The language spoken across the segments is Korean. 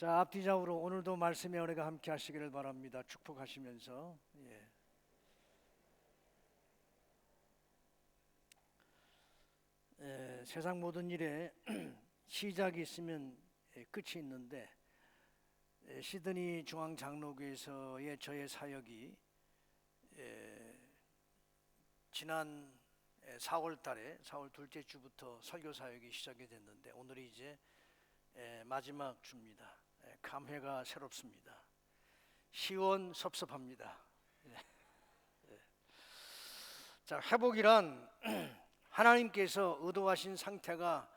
자, 앞뒤좌우로 오늘도 말씀의 은혜가 함께 하시기를 바랍니다. 축복하시면서 세상 모든 일에 시작이 있으면 끝이 있는데 시드니 중앙장로교에서의 저의 사역이 지난 4월 달에 4월 둘째 주부터 설교 사역이 시작이 됐는데 오늘이 이제 마지막 주입니다. 감회가 새롭습니다. 시원섭섭합니다. 자, 회복이란 하나님께서 의도하신 상태가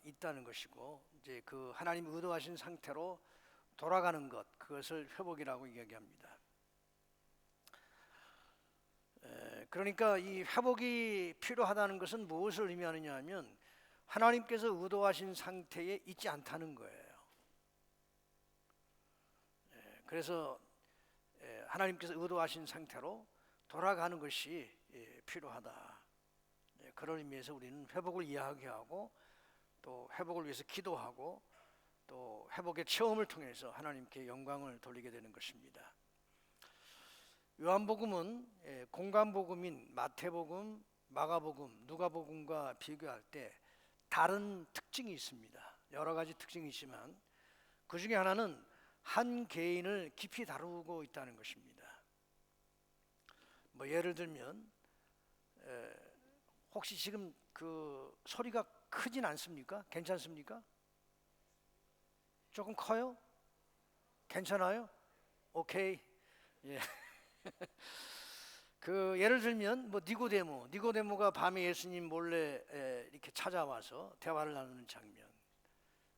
있다는 것이고 이제 그 하나님 의도하신 상태로 돌아가는 것, 그것을 회복이라고 이야기합니다. 그러니까 이 회복이 필요하다는 것은 무엇을 의미하느냐 하면 하나님께서 의도하신 상태에 있지 않다는 거예요. 그래서 하나님께서 의도하신 상태로 돌아가는 것이 필요하다. 그런 의미에서 우리는 회복을 이야기하고 또 회복을 위해서 기도하고 또 회복의 체험을 통해서 하나님께 영광을 돌리게 되는 것입니다. 요한복음은 공간복음인 마태복음, 마가복음, 누가복음과 비교할 때 다른 특징이 있습니다. 여러 가지 특징이 있지만 그 중에 하나는 한 개인을 깊이 다루고 있다는 것입니다. 뭐 예를 들면 혹시 지금 그 소리가 크진 않습니까? 괜찮습니까? 조금 커요? 괜찮아요? 오케이. 예. 그 예를 들면 뭐 니고데모가 밤에 예수님 몰래 이렇게 찾아와서 대화를 나누는 장면,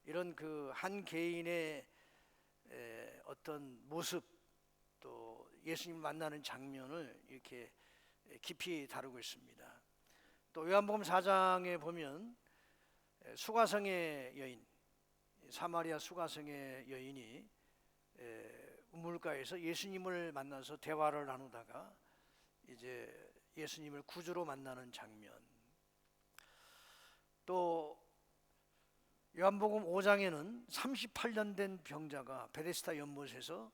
이런 그 한 개인의 어떤 모습, 또 예수님 만나는 장면을 이렇게 깊이 다루고 있습니다. 또 요한복음 4장에 보면 수가성의 여인, 사마리아 수가성의 여인이 우물가에서 예수님을 만나서 대화를 나누다가 이제 예수님을 구주로 만나는 장면, 또 요한복음 5장에는 38년 된 병자가 베데스다 연못에서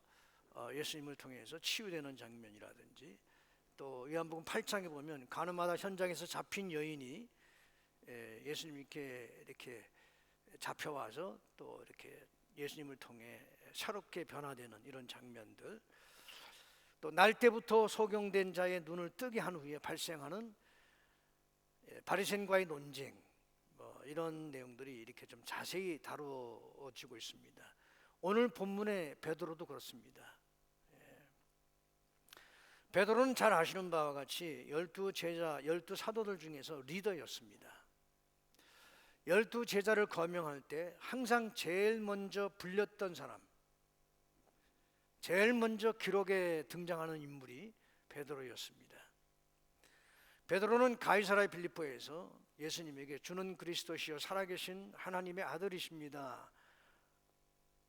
예수님을 통해서 치유되는 장면이라든지, 또 요한복음 8장에 보면 가늠하다 현장에서 잡힌 여인이 예수님께 이렇게 잡혀와서 또 이렇게 예수님을 통해 새롭게 변화되는 이런 장면들, 또 날 때부터 소경된 자의 눈을 뜨게 한 후에 발생하는 바리새인과의 논쟁, 이런 내용들이 이렇게 좀 자세히 다루어지고 있습니다. 오늘 본문의 베드로도 그렇습니다. 베드로는 잘 아시는 바와 같이 12제자, 12사도들 중에서 리더였습니다. 12제자를 거명할 때 항상 제일 먼저 불렸던 사람, 제일 먼저 기록에 등장하는 인물이 베드로였습니다. 베드로는 가이사랴 빌립보에서 예수님에게 주는 그리스도시요 살아계신 하나님의 아들이십니다,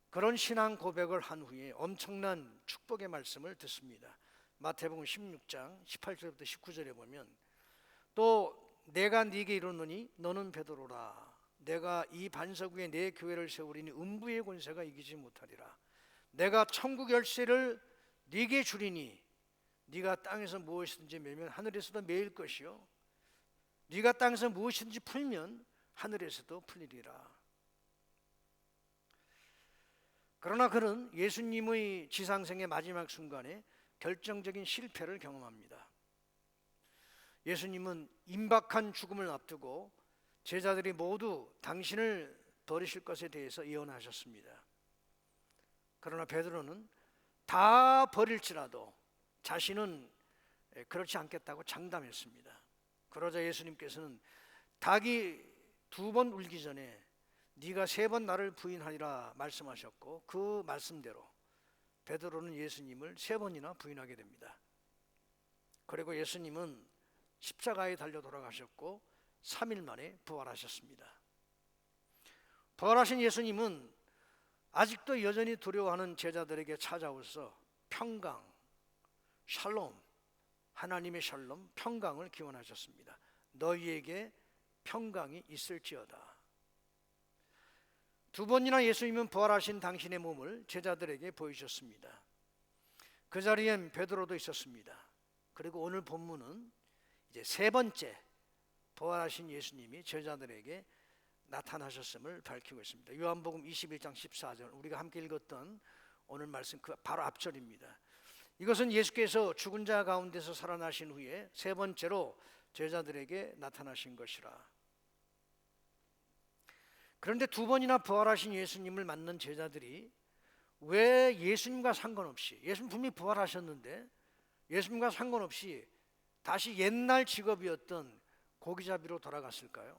그런 신앙 고백을 한 후에 엄청난 축복의 말씀을 듣습니다. 마태복음 16장 18절부터 19절에 보면 또 내가 네게 이르노니 너는 베드로라, 내가 이 반석 위에 내 교회를 세우리니 음부의 권세가 이기지 못하리라. 내가 천국 열쇠를 네게 주리니 네가 땅에서 무엇이든지 매면 하늘에서도 매일 것이요 네가 땅에서 무엇이든지 풀면 하늘에서도 풀리리라. 그러나 그는 예수님의 지상생의 마지막 순간에 결정적인 실패를 경험합니다. 예수님은 임박한 죽음을 앞두고 제자들이 모두 당신을 버리실 것에 대해서 예언하셨습니다. 그러나 베드로는 다 버릴지라도 자신은 그렇지 않겠다고 장담했습니다. 그러자 예수님께서는 닭이 2번 울기 전에 네가 3번 나를 부인하리라 말씀하셨고, 그 말씀대로 베드로는 예수님을 3번이나 부인하게 됩니다. 그리고 예수님은 십자가에 달려 돌아가셨고 3일 만에 부활하셨습니다. 부활하신 예수님은 아직도 여전히 두려워하는 제자들에게 찾아오셔서 평강, 샬롬, 하나님의 샬롬, 평강을 기원하셨습니다. 너희에게 평강이 있을지어다. 두 번이나 예수님은 부활하신 당신의 몸을 제자들에게 보이셨습니다. 그 자리엔 베드로도 있었습니다. 그리고 오늘 본문은 이제 세 번째 부활하신 예수님이 제자들에게 나타나셨음을 밝히고 있습니다. 요한복음 21장 14절, 우리가 함께 읽었던 오늘 말씀 그 바로 앞절입니다. 이것은 예수께서 죽은 자 가운데서 살아나신 후에 세 번째로 제자들에게 나타나신 것이라. 그런데 두 번이나 부활하신 예수님을 만난 제자들이 왜 예수님과 상관없이, 예수님 분명히 부활하셨는데 예수님과 상관없이 다시 옛날 직업이었던 고기잡이로 돌아갔을까요?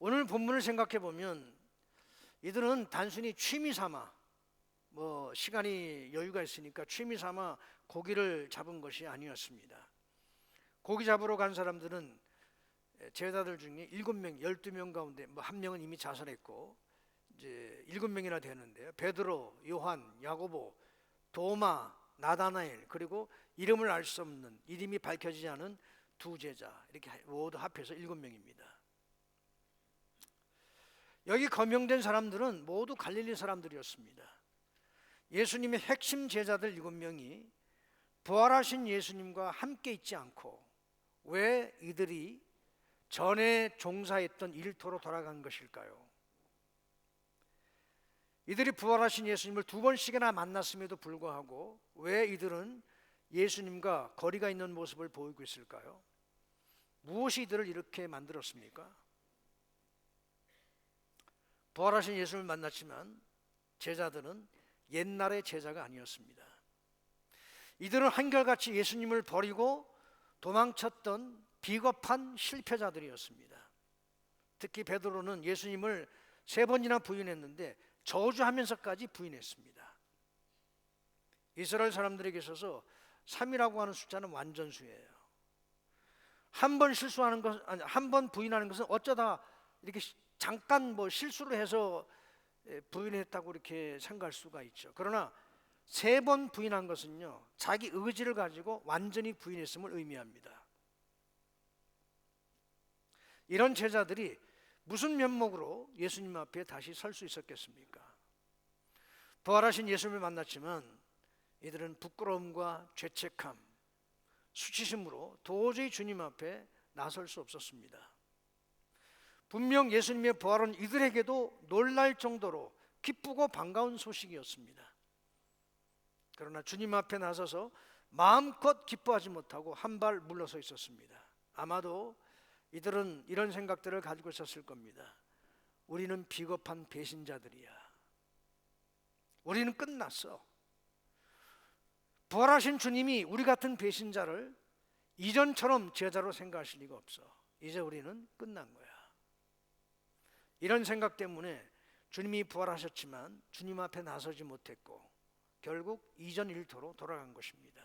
오늘 본문을 생각해 보면 이들은 단순히 취미 삼아, 시간이 여유가 있으니까 취미 삼아 고기를 잡은 것이 아니었습니다. 고기 잡으러 간 사람들은 제자들 중에 7명, 12명 가운데 한 명은 이미 자살했고 이제 7명이나 되는데요. 베드로, 요한, 야고보, 도마, 나다나엘, 그리고 이름을 알 수 없는, 이름이 밝혀지지 않은 두 제자, 이렇게 모두 합해서 7명입니다. 여기 거명된 사람들은 모두 갈릴리 사람들이었습니다. 예수님의 핵심 제자들 7명이 부활하신 예수님과 함께 있지 않고 왜 이들이 전에 종사했던 일터로 돌아간 것일까요? 이들이 부활하신 예수님을 두 번씩이나 만났음에도 불구하고 왜 이들은 예수님과 거리가 있는 모습을 보이고 있을까요? 무엇이 이들을 이렇게 만들었습니까? 부활하신 예수님을 만났지만 제자들은 옛날의 제자가 아니었습니다. 이들은 한결같이 예수님을 버리고 도망쳤던 비겁한 실패자들이었습니다. 특히 베드로는 예수님을 3번이나 부인했는데 저주하면서까지 부인했습니다. 이스라엘 사람들에게 있어서 3이라고 하는 숫자는 완전수예요. 한 번 실수하는 것, 아니 한 번 부인하는 것은 어쩌다 이렇게 잠깐 실수를 해서 부인했다고 이렇게 생각할 수가 있죠. 그러나 3번 부인한 것은요, 자기 의지를 가지고 완전히 부인했음을 의미합니다. 이런 제자들이 무슨 면목으로 예수님 앞에 다시 설 수 있었겠습니까? 부활하신 예수님을 만났지만 이들은 부끄러움과 죄책감, 수치심으로 도저히 주님 앞에 나설 수 없었습니다. 분명 예수님의 부활은 이들에게도 놀랄 정도로 기쁘고 반가운 소식이었습니다. 그러나 주님 앞에 나서서 마음껏 기뻐하지 못하고 한 발 물러서 있었습니다. 아마도 이들은 이런 생각들을 가지고 있었을 겁니다. 우리는 비겁한 배신자들이야. 우리는 끝났어. 부활하신 주님이 우리 같은 배신자를 이전처럼 제자로 생각하실 리가 없어. 이제 우리는 끝난 거야. 이런 생각 때문에 주님이 부활하셨지만 주님 앞에 나서지 못했고 결국 이전 일터로 돌아간 것입니다.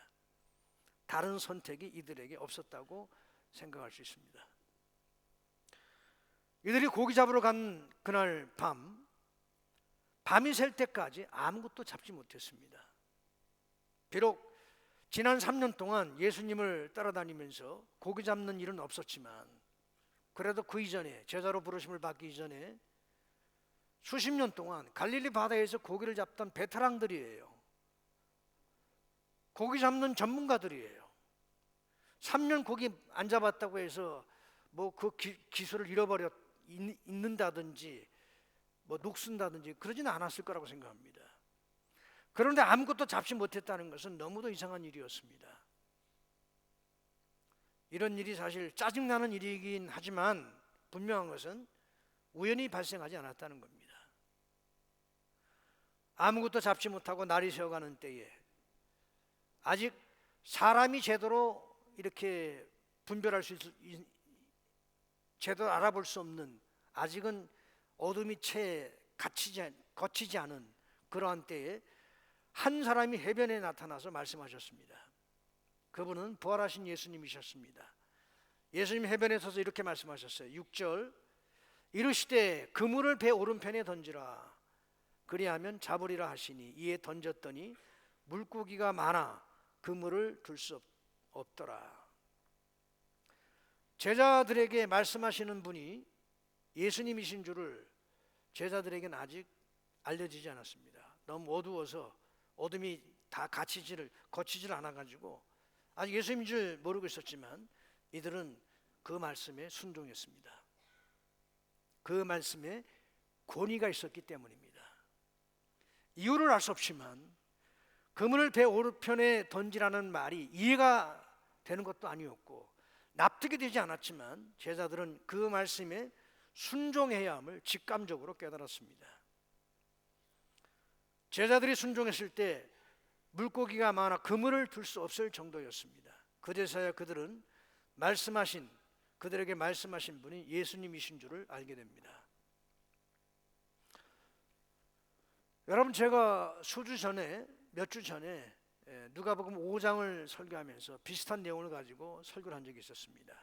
다른 선택이 이들에게 없었다고 생각할 수 있습니다. 이들이 고기 잡으러 간 그날 밤이 셀 때까지 아무것도 잡지 못했습니다. 비록 지난 3년 동안 예수님을 따라다니면서 고기 잡는 일은 없었지만 그래도 그 이전에, 제자로 부르심을 받기 이전에 수십 년 동안 갈릴리 바다에서 고기를 잡던 베테랑들이에요. 고기 잡는 전문가들이에요. 3년 고기 안 잡았다고 해서 그 기술을 잃는다든지 녹슨다든지 그러지는 않았을 거라고 생각합니다. 그런데 아무것도 잡지 못했다는 것은 너무도 이상한 일이었습니다. 이런 일이 사실 짜증나는 일이긴 하지만 분명한 것은 우연히 발생하지 않았다는 겁니다. 아무것도 잡지 못하고 날이 새어가는 때에 아직 사람이 제대로 이렇게 분별할 수 제대로 알아볼 수 없는, 아직은 어둠이 채 거치지 않은 그러한 때에 한 사람이 해변에 나타나서 말씀하셨습니다. 그분은 부활하신 예수님이셨습니다. 예수님 해변에 서서 이렇게 말씀하셨어요. 6절, 이르시되 그물을 배 오른편에 던지라. 그리하면 잡으리라 하시니 이에 던졌더니 물고기가 많아 그물을 들 수 없더라. 제자들에게 말씀하시는 분이 예수님이신 줄을 제자들에게는 아직 알려지지 않았습니다. 너무 어두워서 어둠이 다 거치질 않아가지고 아직 예수님인 줄 모르고 있었지만 이들은 그 말씀에 순종했습니다. 그 말씀에 권위가 있었기 때문입니다. 이유를 알 수 없지만 그물을 배 오른편에 던지라는 말이 이해가 되는 것도 아니었고 납득이 되지 않았지만 제자들은 그 말씀에 순종해야 함을 직감적으로 깨달았습니다. 제자들이 순종했을 때 물고기가 많아 그물을 들 수 없을 정도였습니다. 그제서야 그들은 그들에게 말씀하신 분이 예수님이신 줄을 알게 됩니다. 여러분, 제가 몇 주 전에 누가복음 5장을 설교하면서 비슷한 내용을 가지고 설교를 한 적이 있었습니다.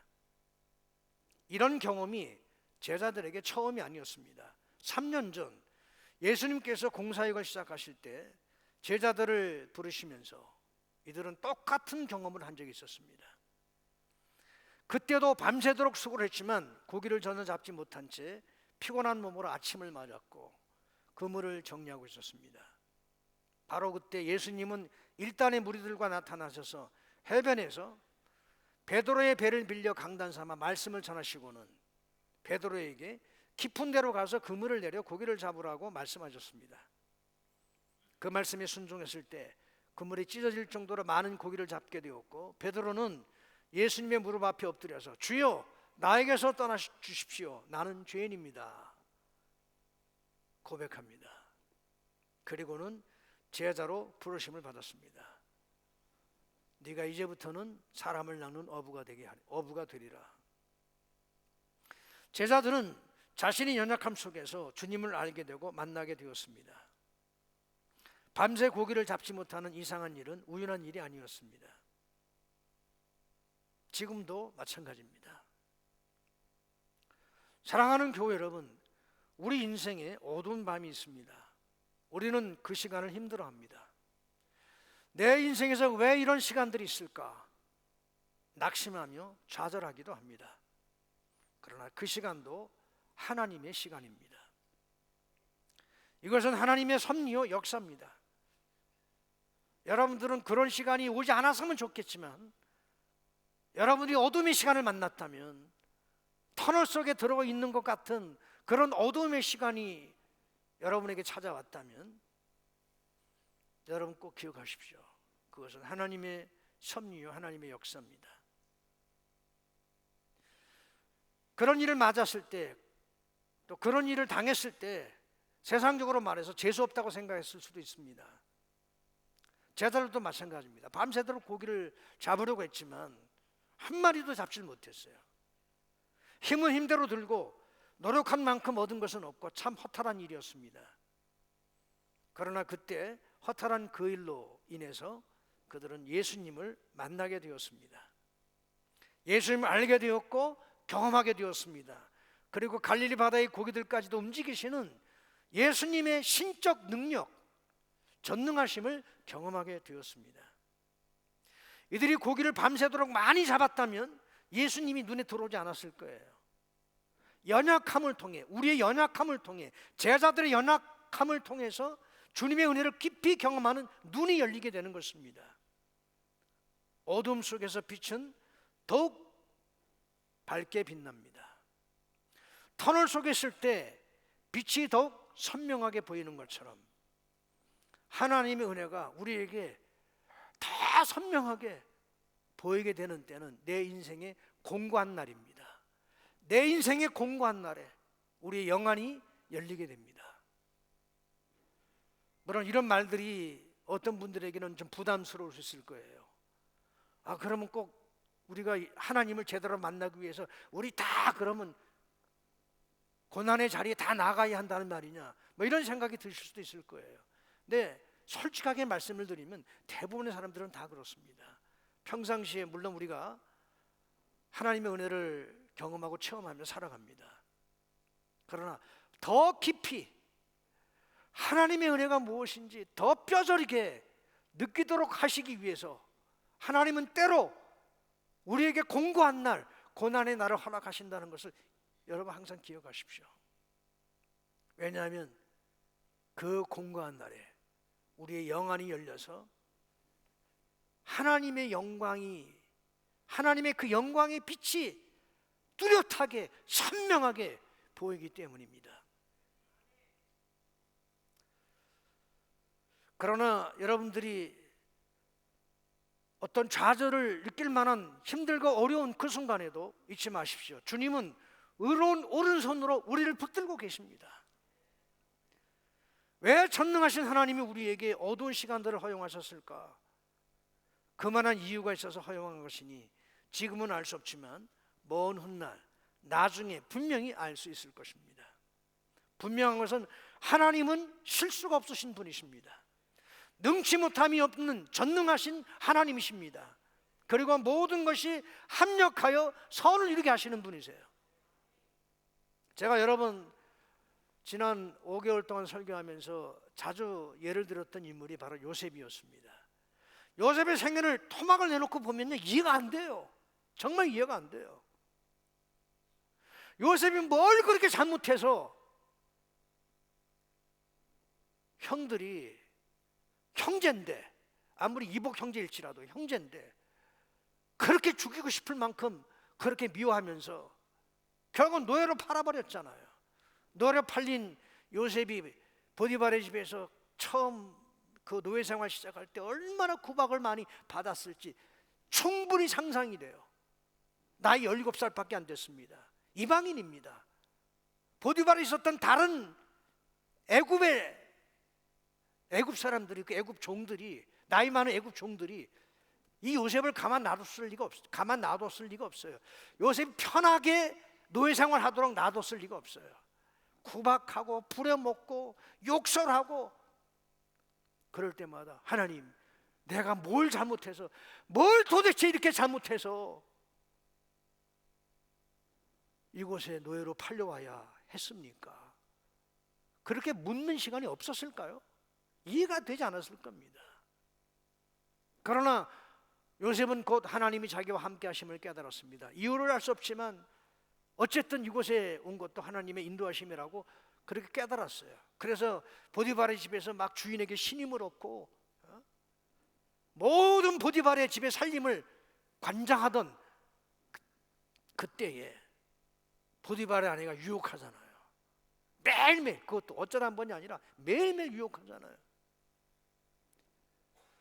이런 경험이 제자들에게 처음이 아니었습니다. 3년 전 예수님께서 공사역을 시작하실 때 제자들을 부르시면서 이들은 똑같은 경험을 한 적이 있었습니다. 그때도 밤새도록 수고를 했지만 고기를 전혀 잡지 못한 채 피곤한 몸으로 아침을 맞았고 그물을 정리하고 있었습니다. 바로 그때 예수님은 일단의 무리들과 나타나셔서 해변에서 베드로의 배를 빌려 강단 삼아 말씀을 전하시고는 베드로에게 깊은 데로 가서 그물을 내려 고기를 잡으라고 말씀하셨습니다. 그 말씀에 순종했을 때 그물이 찢어질 정도로 많은 고기를 잡게 되었고 베드로는 예수님의 무릎 앞에 엎드려서 주여 나에게서 떠나 주십시오. 나는 죄인입니다. 고백합니다. 그리고는 제자로 부르심을 받았습니다. 네가 이제부터는 사람을 낚는 어부가 되리라. 제자들은 자신의 연약함 속에서 주님을 알게 되고 만나게 되었습니다. 밤새 고기를 잡지 못하는 이상한 일은 우연한 일이 아니었습니다. 지금도 마찬가지입니다. 사랑하는 교회 여러분, 우리 인생에 어두운 밤이 있습니다. 우리는 그 시간을 힘들어합니다. 내 인생에서 왜 이런 시간들이 있을까? 낙심하며 좌절하기도 합니다. 그러나 그 시간도 하나님의 시간입니다. 이것은 하나님의 섭리요 역사입니다. 여러분들은 그런 시간이 오지 않았으면 좋겠지만 여러분이 어둠의 시간을 만났다면 터널 속에 들어가 있는 것 같은 그런 어둠의 시간이 여러분에게 찾아왔다면 여러분 꼭 기억하십시오. 그것은 하나님의 섭리요 하나님의 역사입니다. 그런 일을 맞았을 때 또 그런 일을 당했을 때 세상적으로 말해서 재수 없다고 생각했을 수도 있습니다. 제자들도 마찬가지입니다. 밤새도록 고기를 잡으려고 했지만 한 마리도 잡질 못했어요. 힘은 힘대로 들고 노력한 만큼 얻은 것은 없고 참 허탈한 일이었습니다. 그러나 그때 허탈한 그 일로 인해서 그들은 예수님을 만나게 되었습니다. 예수님을 알게 되었고 경험하게 되었습니다. 그리고 갈릴리 바다의 고기들까지도 움직이시는 예수님의 신적 능력, 전능하심을 경험하게 되었습니다. 이들이 고기를 밤새도록 많이 잡았다면 예수님이 눈에 들어오지 않았을 거예요. 연약함을 통해, 우리의 연약함을 통해, 제자들의 연약함을 통해서 주님의 은혜를 깊이 경험하는 눈이 열리게 되는 것입니다. 어둠 속에서 빛은 더욱 밝게 빛납니다. 터널 속에 있을 때 빛이 더욱 선명하게 보이는 것처럼 하나님의 은혜가 우리에게 다 선명하게 보이게 되는 때는 내 인생의 공고한 날입니다. 내 인생의 공고한 날에 우리의 영안이 열리게 됩니다. 물론 이런 말들이 어떤 분들에게는 좀 부담스러울 수 있을 거예요. 그러면 꼭 우리가 하나님을 제대로 만나기 위해서 우리 다 그러면 고난의 자리에 다 나가야 한다는 말이냐, 뭐 이런 생각이 드실 수도 있을 거예요. 근데 솔직하게 말씀을 드리면 대부분의 사람들은 다 그렇습니다. 평상시에 물론 우리가 하나님의 은혜를 경험하고 체험하며 살아갑니다. 그러나 더 깊이 하나님의 은혜가 무엇인지 더 뼈저리게 느끼도록 하시기 위해서 하나님은 때로 우리에게 공고한 날, 고난의 날을 허락하신다는 것을 여러분 항상 기억하십시오. 왜냐하면 그 공고한 날에 우리의 영안이 열려서 하나님의 영광이, 하나님의 그 영광의 빛이 뚜렷하게 선명하게 보이기 때문입니다. 그러나 여러분들이 어떤 좌절을 느낄 만한 힘들고 어려운 그 순간에도 잊지 마십시오. 주님은 의로운 오른손으로 우리를 붙들고 계십니다. 왜 전능하신 하나님이 우리에게 어두운 시간들을 허용하셨을까? 그만한 이유가 있어서 허용한 것이니 지금은 알 수 없지만 먼 훗날 나중에 분명히 알 수 있을 것입니다. 분명한 것은 하나님은 실수가 없으신 분이십니다. 능치 못함이 없는 전능하신 하나님이십니다. 그리고 모든 것이 합력하여 선을 이루게 하시는 분이세요. 제가 여러 번 지난 5개월 동안 설교하면서 자주 예를 들었던 인물이 바로 요셉이었습니다. 요셉의 생애를 토막을 내놓고 보면요, 이해가 안 돼요. 정말 이해가 안 돼요. 요셉이 뭘 그렇게 잘못해서 형들이, 형제인데, 아무리 이복 형제일지라도 형제인데 그렇게 죽이고 싶을 만큼 그렇게 미워하면서 결국 노예로 팔아버렸잖아요. 노예로 팔린 요셉이 보디발의 집에서 처음 그 노예 생활 시작할 때 얼마나 구박을 많이 받았을지 충분히 상상이 돼요. 나이 17살밖에 안 됐습니다. 이방인입니다. 보디발에 있었던 다른 애굽 사람들이, 그 애굽 종들이, 나이 많은 애굽 종들이 이 요셉을 가만 놔뒀을 리가 없어요. 요셉이 편하게 노예 생활하도록 놔뒀을 리가 없어요. 구박하고 부려먹고 욕설하고 그럴 때마다 하나님, 내가 뭘 잘못해서, 뭘 도대체 이렇게 잘못해서 이곳에 노예로 팔려와야 했습니까? 그렇게 묻는 시간이 없었을까요? 이해가 되지 않았을 겁니다. 그러나 요셉은 곧 하나님이 자기와 함께 하심을 깨달았습니다. 이유를 알 수 없지만 어쨌든 이곳에 온 것도 하나님의 인도하심이라고 그렇게 깨달았어요. 그래서 보디발의 집에서 막 주인에게 신임을 얻고 모든 보디발의 집의 살림을 관장하던 그때에 보디발의 아내가 유혹하잖아요. 매일매일, 그것도 어쩌다 한 번이 아니라 매일매일 유혹하잖아요.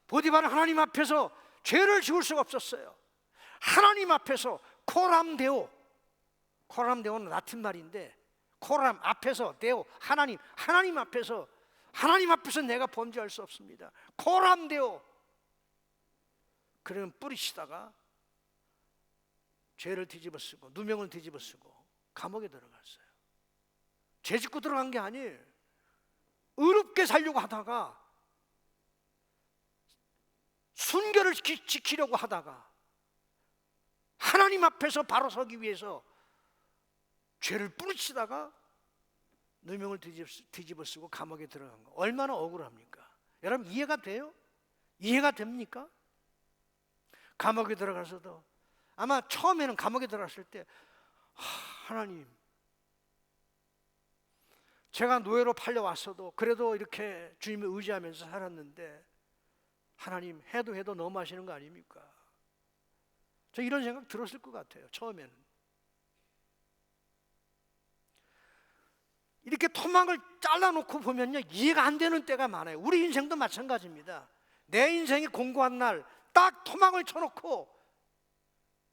보디발은 하나님 앞에서 죄를 지을 수가 없었어요. 하나님 앞에서 코람데오는 라틴 말인데, 코람 앞에서 데오, 하나님 앞에서 내가 범죄할 수 없습니다. 코람데오. 그러면 뿌리치다가 죄를 뒤집어쓰고 누명을 뒤집어쓰고 감옥에 들어갔어요. 죄 짓고 들어간 게 아니에요. 의롭게 살려고 하다가, 순결을 지키려고 하다가 하나님 앞에서 바로 서기 위해서 죄를 뿌리치다가 누명을 뒤집어 쓰고 감옥에 들어간 거, 얼마나 억울합니까? 여러분 이해가 돼요? 이해가 됩니까? 감옥에 들어가서도 아마 처음에는 감옥에 들어갔을 때 하나님, 제가 노예로 팔려왔어도 그래도 이렇게 주님을 의지하면서 살았는데 하나님, 해도 너무 하시는 거 아닙니까? 저 이런 생각 들었을 것 같아요. 처음에는 이렇게 토막을 잘라놓고 보면요, 이해가 안 되는 때가 많아요. 우리 인생도 마찬가지입니다. 내 인생이 공고한 날 딱 토막을 쳐놓고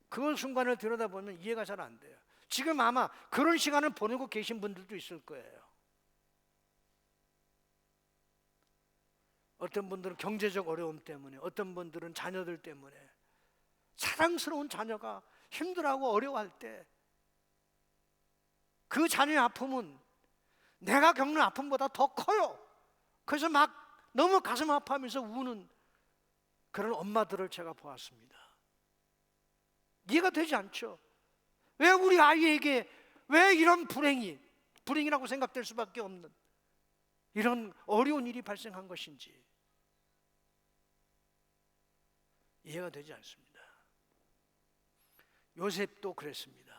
그 순간을 들여다보면 이해가 잘 안 돼요. 지금 아마 그런 시간을 보내고 계신 분들도 있을 거예요. 어떤 분들은 경제적 어려움 때문에, 어떤 분들은 자녀들 때문에, 사랑스러운 자녀가 힘들어하고 어려워할 때 그 자녀의 아픔은 내가 겪는 아픔보다 더 커요. 그래서 막 너무 가슴 아파하면서 우는 그런 엄마들을 제가 보았습니다. 이해가 되지 않죠? 왜 우리 아이에게 왜 이런 불행이라고 생각될 수밖에 없는 이런 어려운 일이 발생한 것인지 이해가 되지 않습니다. 요셉도 그랬습니다.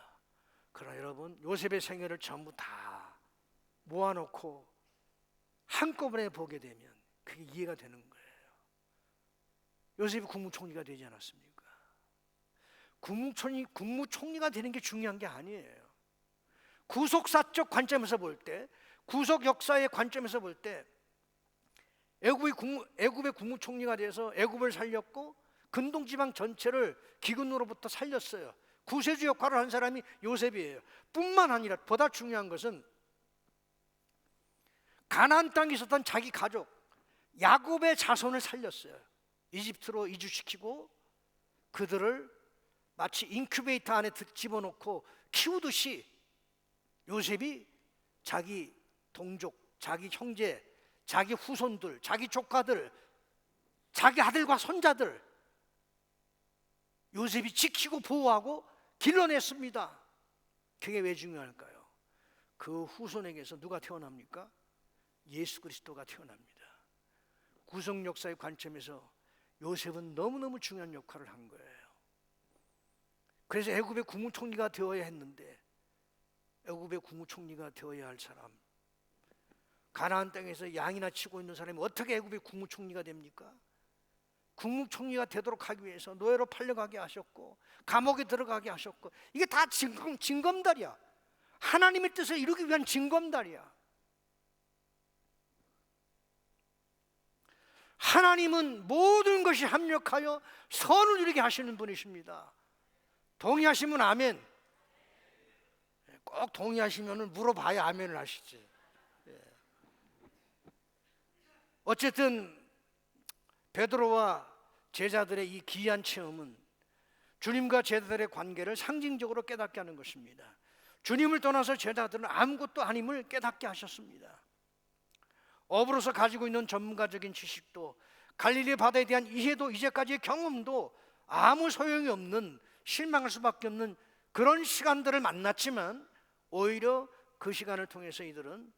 그러나 여러분, 요셉의 생애를 전부 다 모아놓고 한꺼번에 보게 되면 그게 이해가 되는 거예요. 요셉이 국무총리가 되지 않았습니까? 국무총리가 되는 게 중요한 게 아니에요. 구속사적 관점에서 볼 때, 구속 역사의 관점에서 볼 때 애굽의 국무총리가 돼서 애굽을 살렸고 근동지방 전체를 기근으로부터 살렸어요. 구세주 역할을 한 사람이 요셉이에요. 뿐만 아니라 보다 중요한 것은 가나안 땅에 있었던 자기 가족 야곱의 자손을 살렸어요. 이집트로 이주시키고 그들을 마치 인큐베이터 안에 집어넣고 키우듯이 요셉이 자기 동족, 자기 형제, 자기 후손들, 자기 조카들, 자기 아들과 손자들 요셉이 지키고 보호하고 길러냈습니다. 그게 왜 중요할까요? 그 후손에게서 누가 태어납니까? 예수 그리스도가 태어납니다. 구속 역사의 관점에서 요셉은 너무너무 중요한 역할을 한 거예요. 그래서 애굽의 국무총리가 되어야 했는데 애굽의 국무총리가 되어야 할 사람, 가나안 땅에서 양이나 치고 있는 사람이 어떻게 애굽의 국무총리가 됩니까? 국무총리가 되도록 하기 위해서 노예로 팔려가게 하셨고 감옥에 들어가게 하셨고, 이게 다 징검다리야. 하나님의 뜻을 이루기 위한 징검다리야. 하나님은 모든 것이 합력하여 선을 이루게 하시는 분이십니다. 동의하시면 아멘. 꼭 동의하시면 물어봐야 아멘을 하시지. 어쨌든 베드로와 제자들의 이 귀한 체험은 주님과 제자들의 관계를 상징적으로 깨닫게 하는 것입니다. 주님을 떠나서 제자들은 아무것도 아님을 깨닫게 하셨습니다. 업으로서 가지고 있는 전문가적인 지식도, 갈릴리 바다에 대한 이해도, 이제까지의 경험도 아무 소용이 없는, 실망할 수밖에 없는 그런 시간들을 만났지만 오히려 그 시간을 통해서 이들은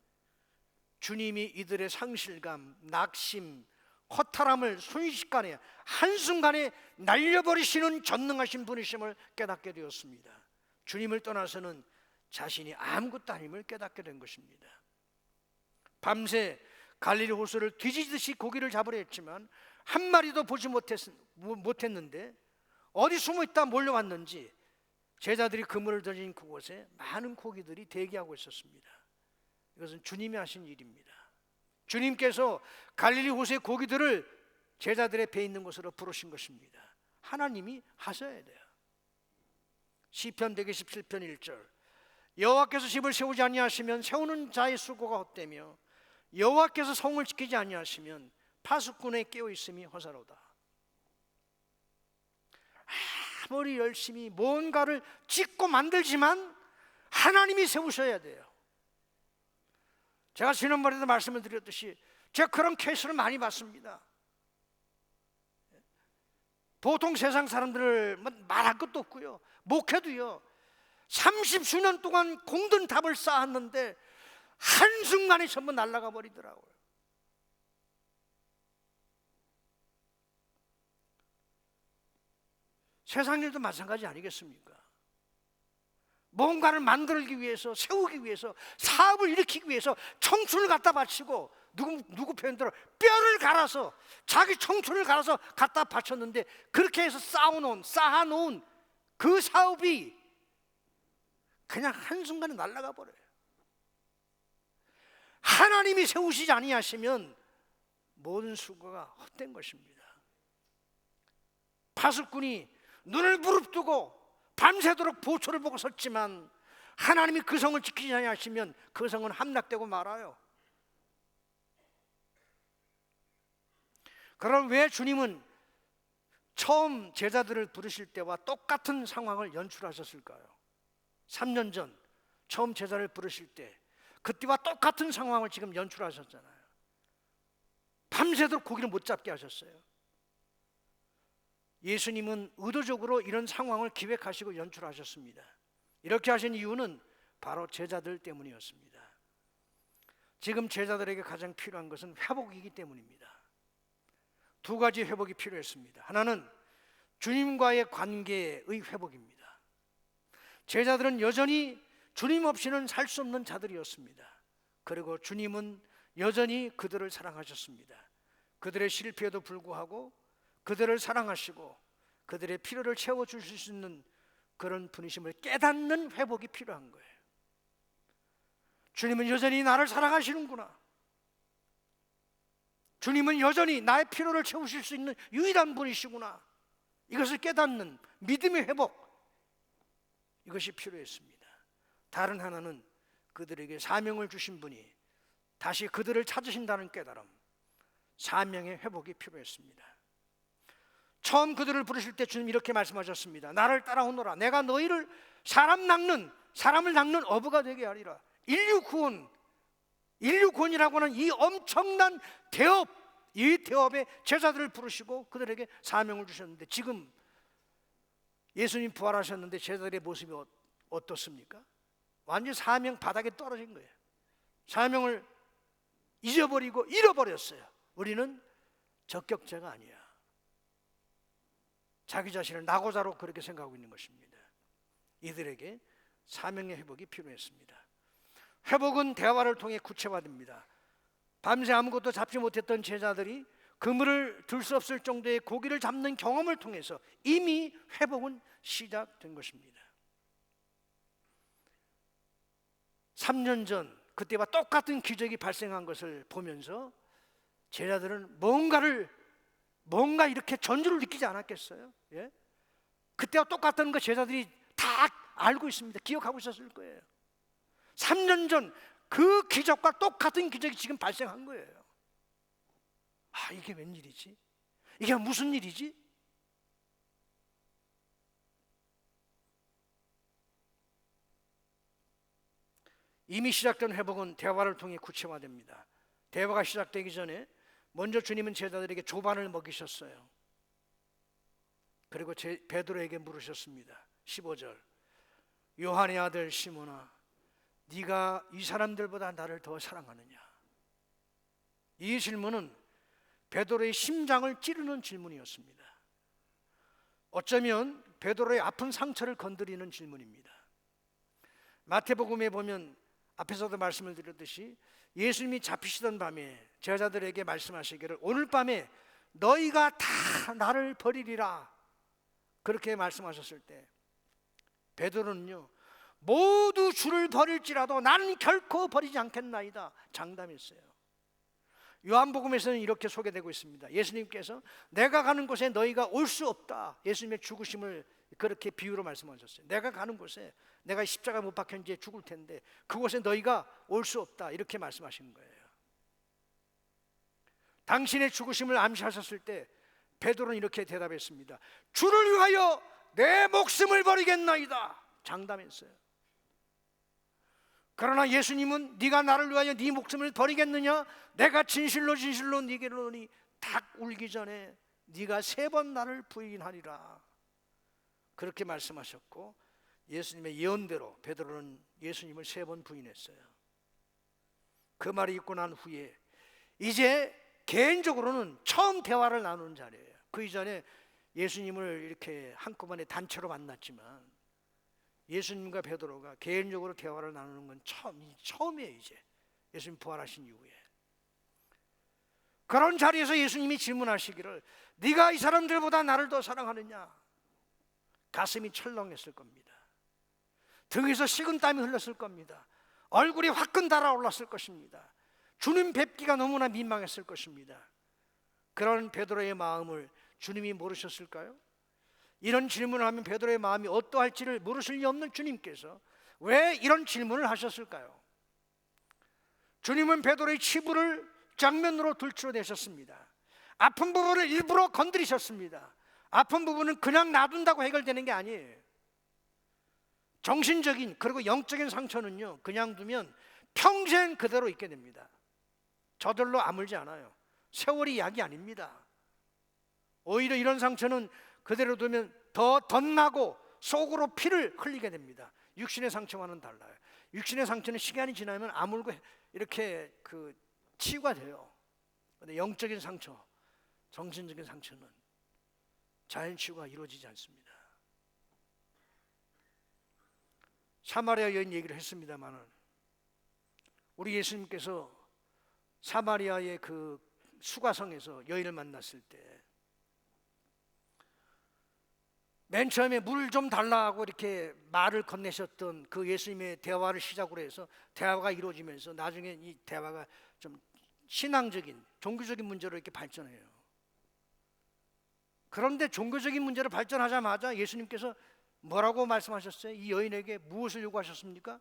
주님이 이들의 상실감, 낙심, 허탈함을 순식간에 한순간에 날려버리시는 전능하신 분이심을 깨닫게 되었습니다. 주님을 떠나서는 자신이 아무것도 아님을 깨닫게 된 것입니다. 밤새 갈릴리 호수를 뒤지듯이 고기를 잡으려 했지만 한 마리도 보지 못했는데 어디 숨어있다 몰려왔는지 제자들이 그물을 던진 그곳에 많은 고기들이 대기하고 있었습니다. 이것은 주님이 하신 일입니다. 주님께서 갈릴리 호수의 고기들을 제자들의 배 있는 곳으로 부르신 것입니다. 하나님이 하셔야 돼요. 시편 127편 1절, 여호와께서 집을 세우지 아니하시면 세우는 자의 수고가 헛되며 여호와께서 성을 지키지 아니하시면 파수꾼의 깨어 있음이 허사로다. 아무리 열심히 뭔가를 짓고 만들지만 하나님이 세우셔야 돼요. 제가 지난번에도 말씀을 드렸듯이 제가 그런 케이스를 많이 봤습니다. 보통 세상 사람들을 말할 것도 없고요, 목회도요 30수년 동안 공든 답을 쌓았는데 한순간에 전부 날아가 버리더라고요. 세상 일도 마찬가지 아니겠습니까? 뭔가를 만들기 위해서, 세우기 위해서, 사업을 일으키기 위해서 청춘을 갖다 바치고, 누구 표현대로 뼈를 갈아서, 자기 청춘을 갈아서 갖다 바쳤는데 그렇게 해서 쌓아놓은 그 사업이 그냥 한순간에 날아가 버려요. 하나님이 세우시지 아니하시면 모든 수고가 헛된 것입니다. 파수꾼이 눈을 부릅뜨고 밤새도록 보초를 보고 섰지만 하나님이 그 성을 지키지 아니하시면 그 성은 함락되고 말아요. 그럼 왜 주님은 처음 제자들을 부르실 때와 똑같은 상황을 연출하셨을까요? 3년 전 처음 제자를 부르실 때 그때와 똑같은 상황을 지금 연출하셨잖아요. 밤새도록 고기를 못 잡게 하셨어요. 예수님은 의도적으로 이런 상황을 기획하시고 연출하셨습니다. 이렇게 하신 이유는 바로 제자들 때문이었습니다. 지금 제자들에게 가장 필요한 것은 회복이기 때문입니다. 두 가지 회복이 필요했습니다. 하나는 주님과의 관계의 회복입니다. 제자들은 여전히 주님 없이는 살 수 없는 자들이었습니다. 그리고 주님은 여전히 그들을 사랑하셨습니다. 그들의 실패에도 불구하고 그들을 사랑하시고 그들의 필요를 채워주실 수 있는 그런 분이심을 깨닫는 회복이 필요한 거예요. 주님은 여전히 나를 사랑하시는구나. 주님은 여전히 나의 필요를 채우실 수 있는 유일한 분이시구나. 이것을 깨닫는 믿음의 회복, 이것이 필요했습니다. 다른 하나는 그들에게 사명을 주신 분이 다시 그들을 찾으신다는 깨달음, 사명의 회복이 필요했습니다. 처음 그들을 부르실 때 주님 이렇게 말씀하셨습니다. 나를 따라오너라. 내가 너희를 사람을 낚는 어부가 되게 하리라. 인류 구원이라고 하는 이 엄청난 대업, 이 대업에 제자들을 부르시고 그들에게 사명을 주셨는데, 지금 예수님 부활하셨는데 제자들의 모습이 어떻습니까? 완전히 사명 바닥에 떨어진 거예요. 사명을 잊어버리고 잃어버렸어요. 우리는 적격자가 아니야. 자기 자신을 낙오자로 그렇게 생각하고 있는 것입니다. 이들에게 사명의 회복이 필요했습니다. 회복은 대화를 통해 구체화됩니다. 밤새 아무것도 잡지 못했던 제자들이 그물을 들 수 없을 정도의 고기를 잡는 경험을 통해서 이미 회복은 시작된 것입니다. 3년 전 그때와 똑같은 기적이 발생한 것을 보면서 제자들은 뭔가 이렇게 전주를 느끼지 않았겠어요? 예? 그때와 똑같은 거 제자들이 다 알고 있습니다. 기억하고 있었을 거예요. 3년 전 그 기적과 똑같은 기적이 지금 발생한 거예요. 아, 이게 웬일이지? 이게 무슨 일이지? 이미 시작된 회복은 대화를 통해 구체화됩니다. 대화가 시작되기 전에 먼저 주님은 제자들에게 조반을 먹이셨어요. 그리고 베드로에게 물으셨습니다. 15절, 요한의 아들 시몬아, 네가 이 사람들보다 나를 더 사랑하느냐? 이 질문은 베드로의 심장을 찌르는 질문이었습니다. 어쩌면 베드로의 아픈 상처를 건드리는 질문입니다. 마태복음에 보면 앞에서도 말씀을 드렸듯이 예수님이 잡히시던 밤에 제자들에게 말씀하시기를 오늘 밤에 너희가 다 나를 버리리라, 그렇게 말씀하셨을 때 베드로는요, 모두 주를 버릴지라도 나는 결코 버리지 않겠나이다 장담했어요. 요한복음에서는 이렇게 소개되고 있습니다. 예수님께서 내가 가는 곳에 너희가 올 수 없다, 예수님의 죽으심을 그렇게 비유로 말씀하셨어요. 내가 가는 곳에, 내가 십자가 못 박혀 이제 죽을 텐데 그곳에 너희가 올 수 없다, 이렇게 말씀하시는 거예요. 당신의 죽으심을 암시하셨을 때 베드로는 이렇게 대답했습니다. 주를 위하여 내 목숨을 버리겠나이다 장담했어요. 그러나 예수님은 네가 나를 위하여 네 목숨을 버리겠느냐? 내가 진실로 진실로 네게 이르노니 닭 울기 전에 네가 3번 나를 부인하리라, 그렇게 말씀하셨고 예수님의 예언대로 베드로는 예수님을 3번 부인했어요. 그 말이 있고 난 후에 이제 개인적으로는 처음 대화를 나누는 자리예요. 그 이전에 예수님을 이렇게 한꺼번에 단체로 만났지만 예수님과 베드로가 개인적으로 대화를 나누는 건 처음이에요. 이제 예수님 부활하신 이후에. 그런 자리에서 예수님이 질문하시기를 네가 이 사람들보다 나를 더 사랑하느냐? 가슴이 철렁했을 겁니다. 등에서 식은땀이 흘렀을 겁니다. 얼굴이 화끈 달아올랐을 것입니다. 주님 뵙기가 너무나 민망했을 것입니다. 그런 베드로의 마음을 주님이 모르셨을까요? 이런 질문을 하면 베드로의 마음이 어떠할지를 모르실 리 없는 주님께서 왜 이런 질문을 하셨을까요? 주님은 베드로의 치부를 장면으로 들추어내셨습니다. 아픈 부분을 일부러 건드리셨습니다. 아픈 부분은 그냥 놔둔다고 해결되는 게 아니에요. 정신적인 그리고 영적인 상처는요, 그냥 두면 평생 그대로 있게 됩니다. 저절로 아물지 않아요. 세월이 약이 아닙니다. 오히려 이런 상처는 그대로 두면 더 덧나고 속으로 피를 흘리게 됩니다. 육신의 상처와는 달라요. 육신의 상처는 시간이 지나면 아물고 이렇게 치유가 돼요. 그런데 영적인 상처, 정신적인 상처는 자연 치유가 이루어지지 않습니다. 사마리아 여인 얘기를 했습니다마는 우리 예수님께서 사마리아의 그 수가성에서 여인을 만났을 때 맨 처음에 물 좀 달라고 이렇게 말을 건네셨던 그 예수님의 대화를 시작으로 해서 대화가 이루어지면서 나중에 이 대화가 좀 신앙적인 종교적인 문제로 이렇게 발전해요. 그런데 종교적인 문제로 발전하자마자 예수님께서 뭐라고 말씀하셨어요? 이 여인에게 무엇을 요구하셨습니까?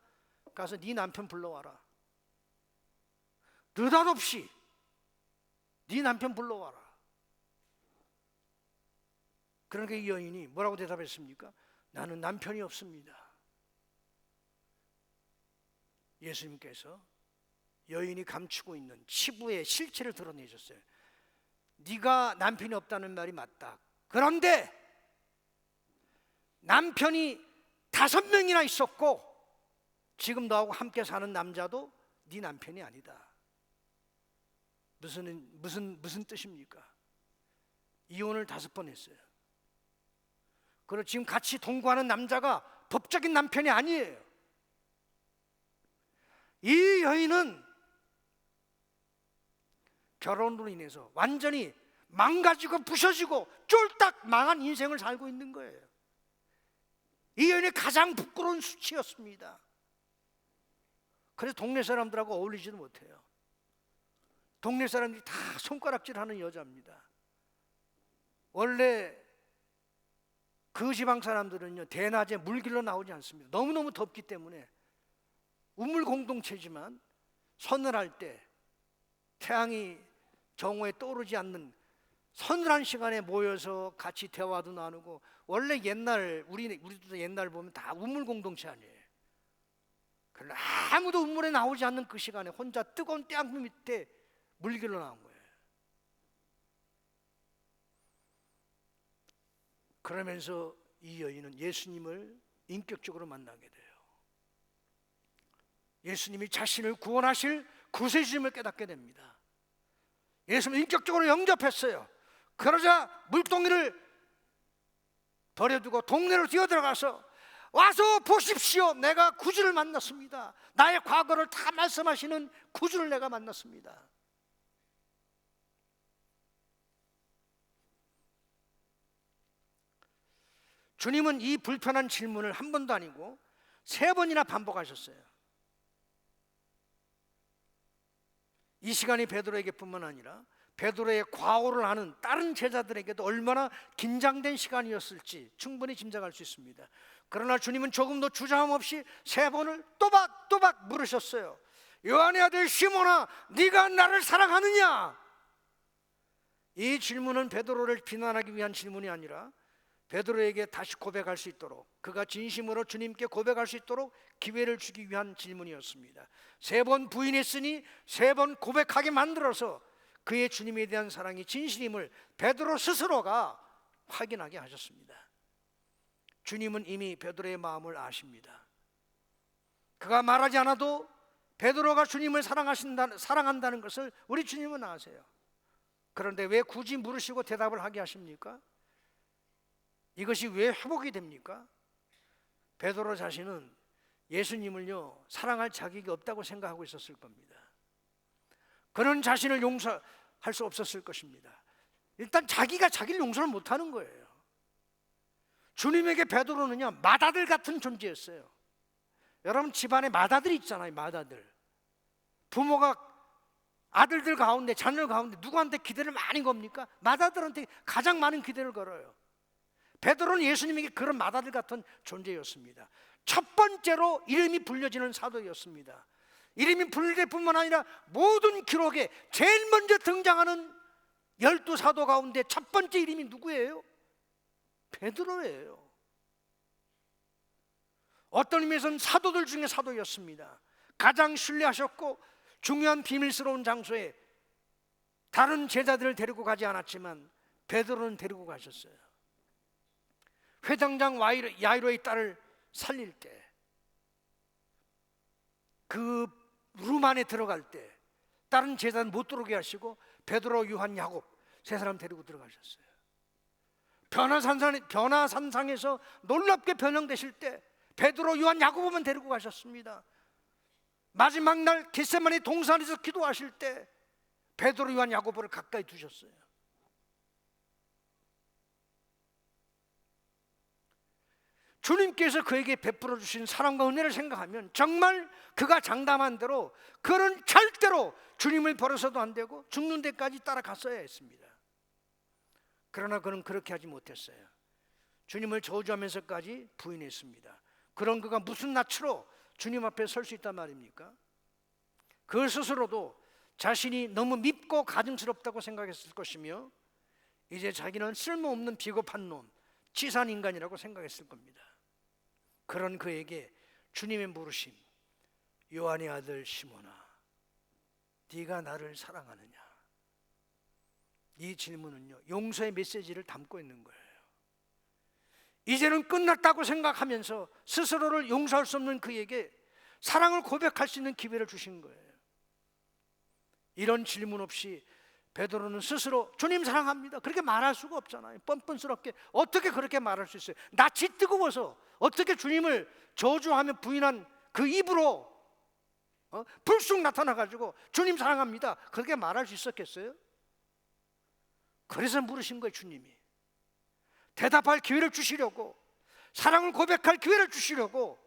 가서 네 남편 불러와라. 느닷없이 네 남편 불러와라. 그러니까 이 여인이 뭐라고 대답했습니까? 나는 남편이 없습니다. 예수님께서 여인이 감추고 있는 치부의 실체를 드러내셨어요. 네가 남편이 없다는 말이 맞다. 그런데 남편이 5명이나 있었고 지금 너하고 함께 사는 남자도 네 남편이 아니다. 무슨 뜻입니까? 이혼을 5번 했어요. 그리고 지금 같이 동거하는 남자가 법적인 남편이 아니에요. 이 여인은 결혼으로 인해서 완전히 망가지고 부셔지고 쫄딱 망한 인생을 살고 있는 거예요. 이 여인의 가장 부끄러운 수치였습니다. 그래서 동네 사람들하고 어울리지도 못해요. 동네 사람들이 다 손가락질하는 여자입니다. 원래 그 지방 사람들은요 대낮에 물 길러 나오지 않습니다. 너무너무 덥기 때문에 우물 공동체지만 서늘할 때 태양이 정오에 떠오르지 않는 서늘한 시간에 모여서 같이 대화도 나누고 원래 옛날 우리도 옛날 보면 다 우물 공동체 아니에요. 그러나 아무도 우물에 나오지 않는 그 시간에 혼자 뜨거운 태양빛 밑에 물 길러 나온 거예요. 그러면서 이 여인은 예수님을 인격적으로 만나게 돼요. 예수님이 자신을 구원하실 구세주님을 깨닫게 됩니다. 예수님을 인격적으로 영접했어요. 그러자 물동이를 버려두고 동네로 뛰어들어가서 와서 보십시오. 내가 구주를 만났습니다. 나의 과거를 다 말씀하시는 구주를 내가 만났습니다. 주님은 이 불편한 질문을 한 번도 아니고 3번이나 반복하셨어요. 이 시간이 베드로에게뿐만 아니라 베드로의 과오를 하는 다른 제자들에게도 얼마나 긴장된 시간이었을지 충분히 짐작할 수 있습니다. 그러나 주님은 조금도 주저함 없이 3번을 또박또박 물으셨어요. 요한의 아들 시몬아, 네가 나를 사랑하느냐? 이 질문은 베드로를 비난하기 위한 질문이 아니라 베드로에게 다시 고백할 수 있도록, 그가 진심으로 주님께 고백할 수 있도록 기회를 주기 위한 질문이었습니다. 3번 부인했으니 3번 고백하게 만들어서 그의 주님에 대한 사랑이 진실임을 베드로 스스로가 확인하게 하셨습니다. 주님은 이미 베드로의 마음을 아십니다. 그가 말하지 않아도 베드로가 주님을 사랑한다는 것을 우리 주님은 아세요. 그런데 왜 굳이 물으시고 대답을 하게 하십니까? 이것이 왜 회복이 됩니까? 베드로 자신은 예수님을요 사랑할 자격이 없다고 생각하고 있었을 겁니다. 그는 자신을 용서할 수 없었을 것입니다. 일단 자기가 자기를 용서를 못하는 거예요. 주님에게 베드로는요 맏아들 같은 존재였어요. 여러분 집안에 맏아들이 있잖아요. 맏아들. 부모가 아들들 가운데 자녀 가운데 누구한테 기대를 많이 겁니까? 맏아들한테 가장 많은 기대를 걸어요. 베드로는 예수님에게 그런 맏아들 같은 존재였습니다. 첫 번째로 이름이 불려지는 사도였습니다. 이름이 불릴 뿐만 아니라 모든 기록에 제일 먼저 등장하는 12사도 가운데 첫 번째 이름이 누구예요? 베드로예요. 어떤 의미에서는 사도들 중에 사도였습니다. 가장 신뢰하셨고 중요한 비밀스러운 장소에 다른 제자들을 데리고 가지 않았지만 베드로는 데리고 가셨어요. 회당장 야이로의 딸을 살릴 때, 그 룸 안에 들어갈 때 다른 제자는 못 들어오게 하시고 베드로, 요한, 야곱 3사람 데리고 들어가셨어요. 변화산상에서 놀랍게 변형되실 때 베드로, 요한, 야고보만 데리고 가셨습니다. 마지막 날 겟세마네 동산에서 기도하실 때 베드로, 요한, 야고보를 가까이 두셨어요. 주님께서 그에게 베풀어 주신 사랑과 은혜를 생각하면 정말 그가 장담한 대로 그는 절대로 주님을 버려서도 안 되고 죽는 데까지 따라갔어야 했습니다. 그러나 그는 그렇게 하지 못했어요. 주님을 저주하면서까지 부인했습니다. 그런 그가 무슨 낯으로 주님 앞에 설 수 있단 말입니까? 그 스스로도 자신이 너무 밉고 가증스럽다고 생각했을 것이며 이제 자기는 쓸모없는 비겁한 놈, 치산 인간이라고 생각했을 겁니다. 그런 그에게 주님의 물으심, 요한의 아들 시몬아, 네가 나를 사랑하느냐? 이 질문은요, 용서의 메시지를 담고 있는 거예요. 이제는 끝났다고 생각하면서 스스로를 용서할 수 없는 그에게 사랑을 고백할 수 있는 기회를 주신 거예요. 이런 질문 없이 베드로는 스스로 주님 사랑합니다 그렇게 말할 수가 없잖아요. 뻔뻔스럽게 어떻게 그렇게 말할 수 있어요? 낯이 뜨거워서 어떻게 주님을 저주하며 부인한 그 입으로 불쑥 나타나가지고 주님 사랑합니다 그렇게 말할 수 있었겠어요? 그래서 물으신 거예요. 주님이 대답할 기회를 주시려고, 사랑을 고백할 기회를 주시려고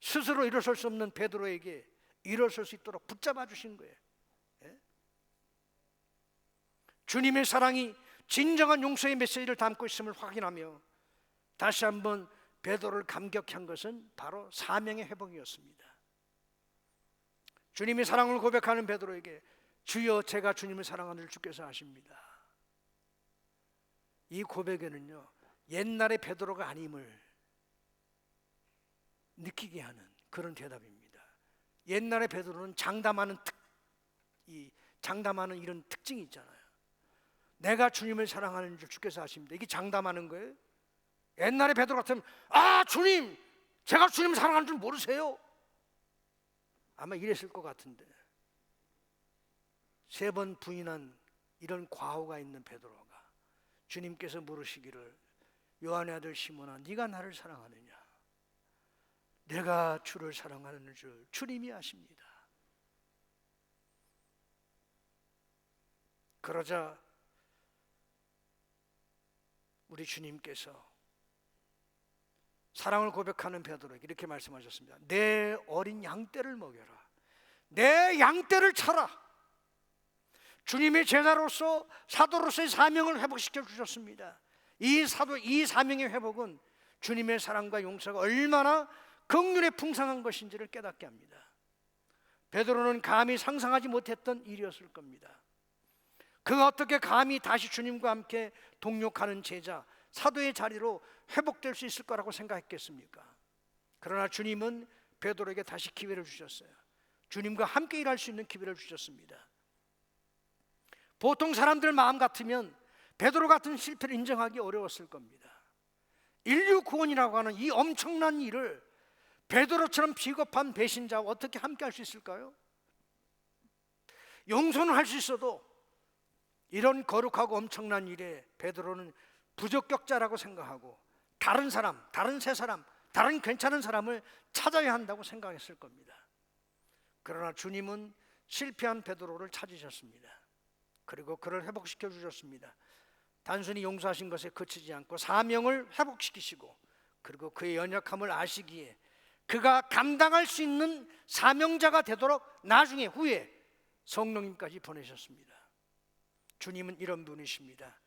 스스로 일어설 수 없는 베드로에게 일어설 수 있도록 붙잡아 주신 거예요. 주님의 사랑이 진정한 용서의 메시지를 담고 있음을 확인하며 다시 한번 베드로를 감격해 한 것은 바로 사명의 회복이었습니다. 주님의 사랑을 고백하는 베드로에게 주여 제가 주님을 사랑하는 줄 주께서 아십니다. 이 고백에는요, 옛날의 베드로가 아님을 느끼게 하는 그런 대답입니다. 옛날의 베드로는 장담하는 이런 특징이 있잖아요. 내가 주님을 사랑하는 줄 주께서 아십니다. 이게 장담하는 거예요. 옛날에 베드로 같으면 주님, 제가 주님 사랑하는 줄 모르세요? 아마 이랬을 것 같은데 3번 부인한 이런 과오가 있는 베드로가 주님께서 물으시기를 요한의 아들 시몬아 네가 나를 사랑하느냐? 내가 주를 사랑하는 줄 주님이 아십니다. 그러자 우리 주님께서 사랑을 고백하는 베드로에게 이렇게 말씀하셨습니다. 내 어린 양떼를 먹여라. 내 양떼를 쳐라. 주님의 제자로서 사도로서의 사명을 회복시켜 주셨습니다. 이 사명의 회복은 주님의 사랑과 용서가 얼마나 긍휼에 풍성한 것인지를 깨닫게 합니다. 베드로는 감히 상상하지 못했던 일이었을 겁니다. 그가 어떻게 감히 다시 주님과 함께 동역하는 제자, 사도의 자리로 회복될 수 있을 거라고 생각했겠습니까? 그러나 주님은 베드로에게 다시 기회를 주셨어요. 주님과 함께 일할 수 있는 기회를 주셨습니다. 보통 사람들 마음 같으면 베드로 같은 실패를 인정하기 어려웠을 겁니다. 인류 구원이라고 하는 이 엄청난 일을 베드로처럼 비겁한 배신자와 어떻게 함께 할 수 있을까요? 용서는 할 수 있어도 이런 거룩하고 엄청난 일에 베드로는 부적격자라고 생각하고 다른 사람, 다른 새 사람, 다른 괜찮은 사람을 찾아야 한다고 생각했을 겁니다. 그러나 주님은 실패한 베드로를 찾으셨습니다. 그리고 그를 회복시켜 주셨습니다. 단순히 용서하신 것에 그치지 않고 사명을 회복시키시고 그리고 그의 연약함을 아시기에 그가 감당할 수 있는 사명자가 되도록 나중에 후에 성령님까지 보내셨습니다. 주님은 이런 분이십니다.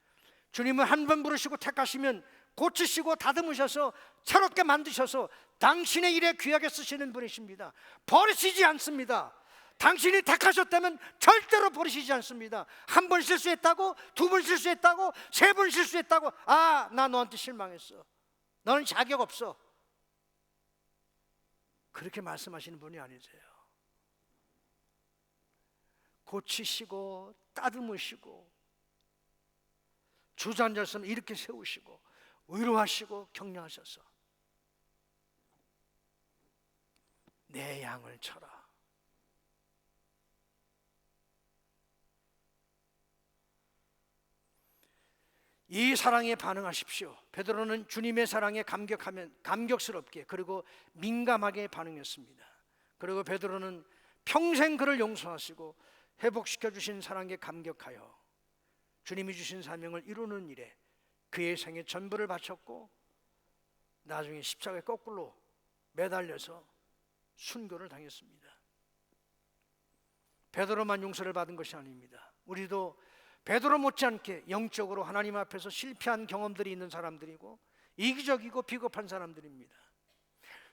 주님은 한 번 부르시고 택하시면 고치시고 다듬으셔서 새롭게 만드셔서 당신의 일에 귀하게 쓰시는 분이십니다. 버리시지 않습니다. 당신이 택하셨다면 절대로 버리시지 않습니다. 한 번 실수했다고, 2번 실수했다고, 3번 실수했다고, 나 너한테 실망했어, 너는 자격 없어, 그렇게 말씀하시는 분이 아니세요. 고치시고 따듬으시고 주저앉았으면 이렇게 세우시고 위로하시고 격려하셔서 내 양을 쳐라. 이 사랑에 반응하십시오. 베드로는 주님의 사랑에 감격스럽게 그리고 민감하게 반응했습니다. 그리고 베드로는 평생 그를 용서하시고 회복시켜 주신 사랑에 감격하여 주님이 주신 사명을 이루는 일에 그의 생애 전부를 바쳤고 나중에 십자가에 거꾸로 매달려서 순교를 당했습니다. 베드로만 용서를 받은 것이 아닙니다. 우리도 베드로 못지않게 영적으로 하나님 앞에서 실패한 경험들이 있는 사람들이고 이기적이고 비겁한 사람들입니다.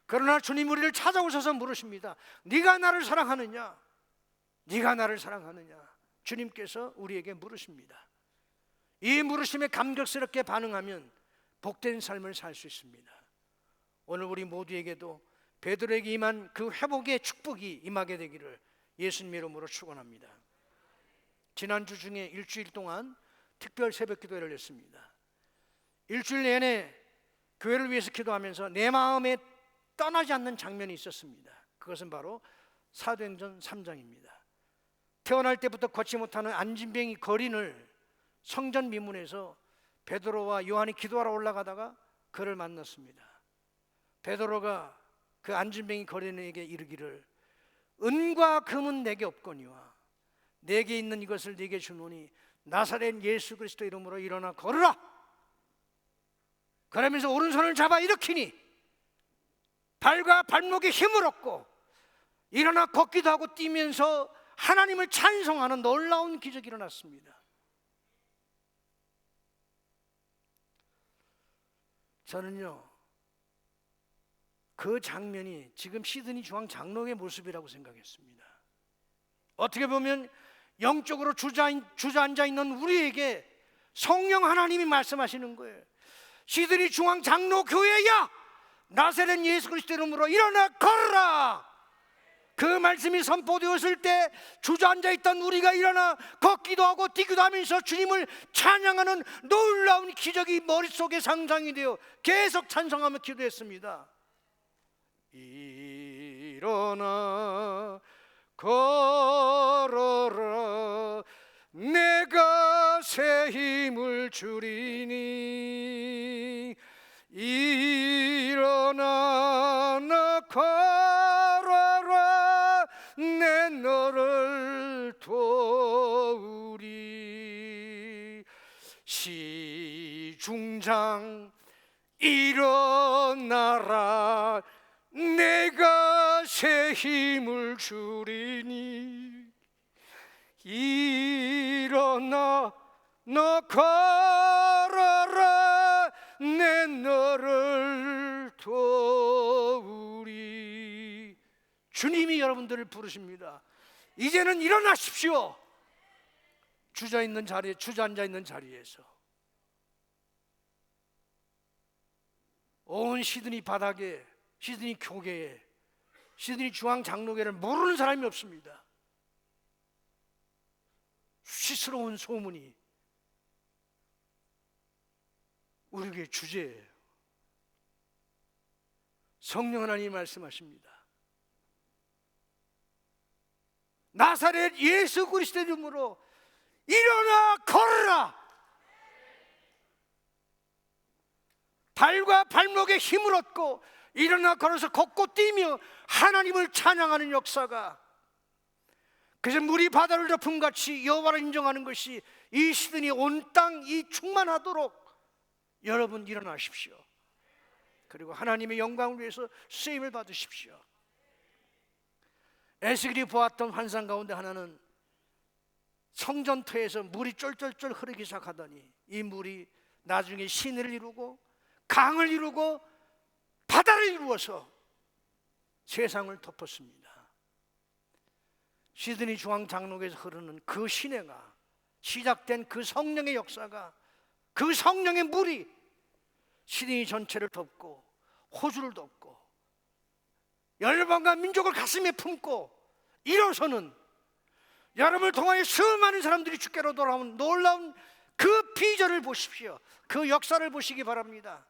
그러나 주님 우리를 찾아오셔서 물으십니다. 네가 나를 사랑하느냐? 네가 나를 사랑하느냐? 주님께서 우리에게 물으십니다. 이 물으심에 감격스럽게 반응하면 복된 삶을 살 수 있습니다. 오늘 우리 모두에게도 베드로에게 임한 그 회복의 축복이 임하게 되기를 예수님의 이름으로 축원합니다. 지난주 중에 일주일 동안 특별 새벽 기도회를 했습니다. 일주일 내내 교회를 위해서 기도하면서 내 마음에 떠나지 않는 장면이 있었습니다. 그것은 바로 사도행전 3장입니다. 태어날 때부터 걷지 못하는 안진뱅이 거린을 성전 미문에서 베드로와 요한이 기도하러 올라가다가 그를 만났습니다. 베드로가 그 안진뱅이 거린에게 이르기를 은과 금은 내게 없거니와 내게 있는 이것을 네게 주노니 나사렛 예수 그리스도 이름으로 일어나 걸으라. 그러면서 오른손을 잡아 일으키니 발과 발목에 힘을 얻고 일어나 걷기도 하고 뛰면서 하나님을 찬송하는 놀라운 기적이 일어났습니다. 저는요 그 장면이 지금 시드니 중앙 장로의 모습이라고 생각했습니다. 어떻게 보면 영적으로 주저앉아 있는 우리에게 성령 하나님이 말씀하시는 거예요. 시드니 중앙 장로 교회야, 나사렛 예수 그리스도 이름으로 일어나 걸어라. 그 말씀이 선포되었을 때 주저앉아 있던 우리가 일어나 걷기도 하고 뛰기도 하면서 주님을 찬양하는 놀라운 기적이 머릿속에 상상이 되어 계속 찬송하며 기도했습니다. 일어나 걸어라 내가 새 힘을 주리니 일어나 나 걸어라 내 너를 도우리 시중장 일어나라 내가 새 힘을 주리니 일어나 너 걸어라 내 너를 도우리. 주님이 여러분들을 부르십니다. 이제는 일어나십시오. 주저앉아 있는 자리에서 온 시드니 바닥에, 시드니 교계에, 시드니 중앙 장로교회를 모르는 사람이 없습니다. 수치스러운 소문이 우리 교회 주제예요. 성령 하나님이 말씀하십니다. 나사렛 예수 그리스도 이름으로 일어나 걸어라. 발과 발목에 힘을 얻고 일어나 걸어서 걷고 뛰며 하나님을 찬양하는 역사가, 그래서 물이 바다를 덮음같이 여호와를 인정하는 것이 이 시드니 온 땅이 충만하도록 여러분 일어나십시오. 그리고 하나님의 영광을 위해서 쓰임을 받으십시오. 에스겔이 보았던 환상 가운데 하나는 성전터에서 물이 쫄쫄쫄 흐르기 시작하더니 이 물이 나중에 시내를 이루고 강을 이루고 바다를 이루어서 세상을 덮었습니다. 시드니 중앙 장로교에서 흐르는 그 시내가, 시작된 그 성령의 역사가, 그 성령의 물이 시드니 전체를 덮고 호주를 덮고 열방과 민족을 가슴에 품고 일어서는, 여러분을 통하여 수많은 사람들이 주께로 돌아오는 놀라운 그 비전을 보십시오. 그 역사를 보시기 바랍니다.